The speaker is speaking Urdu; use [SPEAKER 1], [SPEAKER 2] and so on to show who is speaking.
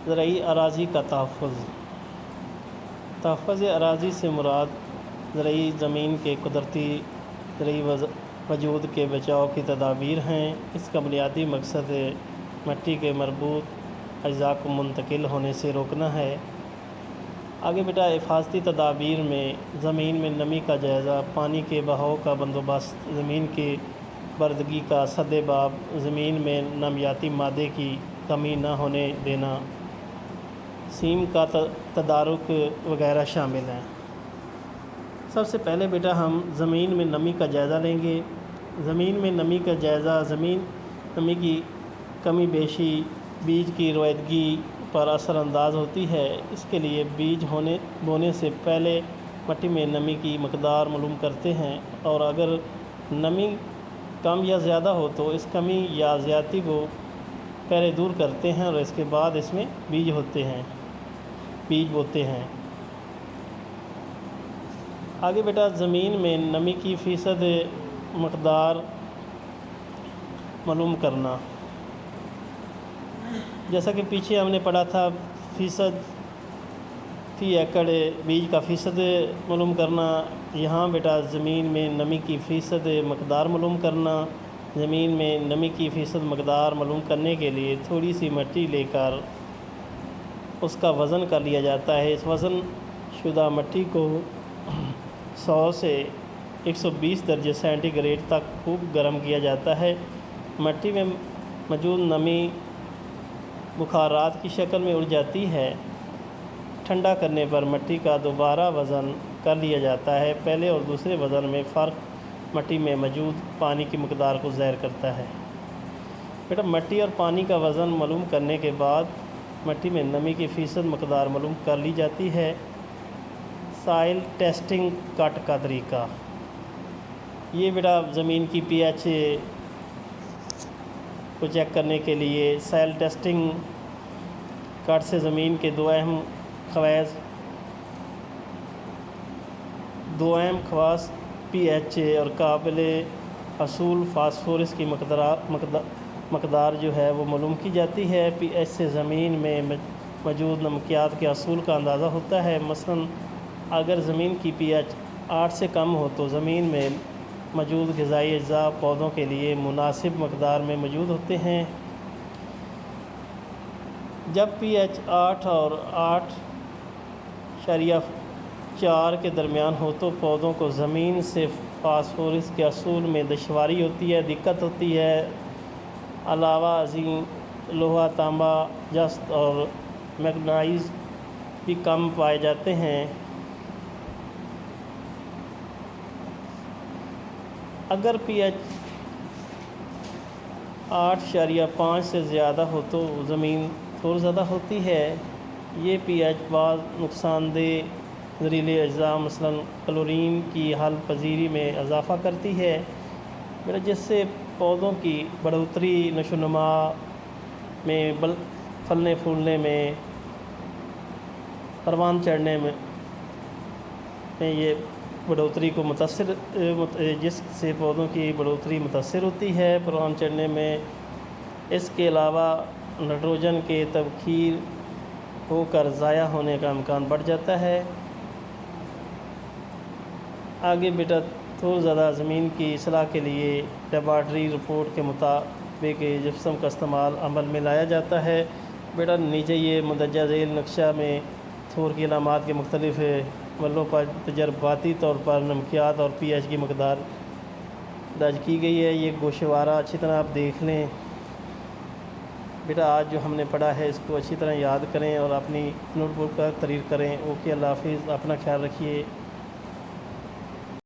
[SPEAKER 1] زرعی اراضی کا تحفظ۔ تحفظ اراضی سے مراد زرعی زمین کے قدرتی زرعی وجود کے بچاؤ کی تدابیر ہیں۔ اس کا بنیادی مقصد مٹی کے مربوط اجزاء کو منتقل ہونے سے روکنا ہے۔ آگے بیٹا حفاظتی تدابیر میں زمین میں نمی کا جائزہ، پانی کے بہاؤ کا بندوبست، زمین کی بردگی کا سد باب، زمین میں نمیاتی مادے کی کمی نہ ہونے دینا، سیم کا تدارک وغیرہ شامل ہیں۔ سب سے پہلے بیٹا ہم زمین میں نمی کا جائزہ لیں گے۔ زمین میں نمی کا جائزہ، زمین نمی کی کمی بیشی بیج کی رویدگی پر اثر انداز ہوتی ہے۔ اس کے لیے بیج بونے سے پہلے مٹی میں نمی کی مقدار معلوم کرتے ہیں، اور اگر نمی کم یا زیادہ ہو تو اس کمی یا زیادتی کو پہلے دور کرتے ہیں اور اس کے بعد اس میں بیج بوتے ہیں۔ آگے بیٹا زمین میں نمی کی فیصد مقدار معلوم کرنا۔ جیسا کہ پیچھے ہم نے پڑھا تھا، فیصد فی ایکڑ بیج کا فیصد معلوم کرنا۔ یہاں بیٹا زمین میں نمی کی فیصد مقدار معلوم کرنا۔ زمین میں نمی کی فیصد مقدار معلوم کرنے کے لیے تھوڑی سی مٹی لے کر اس کا وزن کر لیا جاتا ہے۔ اس وزن شدہ مٹی کو 100 سے 120 درجہ سینٹی گریڈ تک خوب گرم کیا جاتا ہے۔ مٹی میں موجود نمی بخارات کی شکل میں اڑ جاتی ہے۔ ٹھنڈا کرنے پر مٹی کا دوبارہ وزن کر لیا جاتا ہے۔ پہلے اور دوسرے وزن میں فرق مٹی میں موجود پانی کی مقدار کو ظاہر کرتا ہے۔ بیٹا مٹی اور پانی کا وزن معلوم کرنے کے بعد مٹی میں نمی کی فیصد مقدار معلوم کر لی جاتی ہے۔ سائل ٹیسٹنگ کٹ کا طریقہ، یہ بیٹا زمین کی پی ایچ کو چیک کرنے کے لیے سائل ٹیسٹنگ کٹ سے زمین کے دو اہم خواص پی ایچ اور قابل حصول فاسفورس کی مقدار جو ہے وہ معلوم کی جاتی ہے۔ پی ایچ سے زمین میں موجود نمکیات کے حصول کا اندازہ ہوتا ہے۔ مثلاً اگر زمین کی پی ایچ 8 سے کم ہو تو زمین میں موجود غذائی اجزاء پودوں کے لیے مناسب مقدار میں موجود ہوتے ہیں۔ جب پی ایچ 8 اور 8.4 کے درمیان ہو تو پودوں کو زمین سے فاسفورس کے حصول میں دشواری ہوتی ہے، دقت ہوتی ہے۔ علاوہ ازیں لوہا، تانبا، جست اور مینگنیز بھی کم پائے جاتے ہیں۔ اگر پی ایچ 8.5 سے زیادہ ہو تو زمین تھور زدہ ہوتی ہے۔ یہ پی ایچ بعض نقصان دہ زہریلے اجزاء مثلاً کلورین کی حل پذیری میں اضافہ کرتی ہے، جس سے پودوں کی بڑھوتری، نشو و نما میں، پھلنے پھولنے میں، پروان چڑھنے میں یہ بڑھوتری کو جس سے پودوں کی بڑھوتری متاثر ہوتی ہے پروان چڑھنے میں۔ اس کے علاوہ نائٹروجن کے تبخیر ہو کر ضائع ہونے کا امکان بڑھ جاتا ہے۔ آگے بیٹا تھور زدہ زمین کی اصلاح کے لیے لیبارٹری رپورٹ کے مطابق جپسم کا استعمال عمل میں لایا جاتا ہے۔ بیٹا نیچے یہ مندرجہ ذیل نقشہ میں تھور کی علامات کے مختلف ملوں پر تجرباتی طور پر نمکیات اور پی ایچ کی مقدار درج کی گئی ہے۔ یہ گوشوارہ اچھی طرح آپ دیکھ لیں۔ بیٹا آج جو ہم نے پڑھا ہے اس کو اچھی طرح یاد کریں اور اپنی نوٹ بک پر تحریر کریں۔ اوکے، اللہ حافظ، اپنا خیال رکھیے۔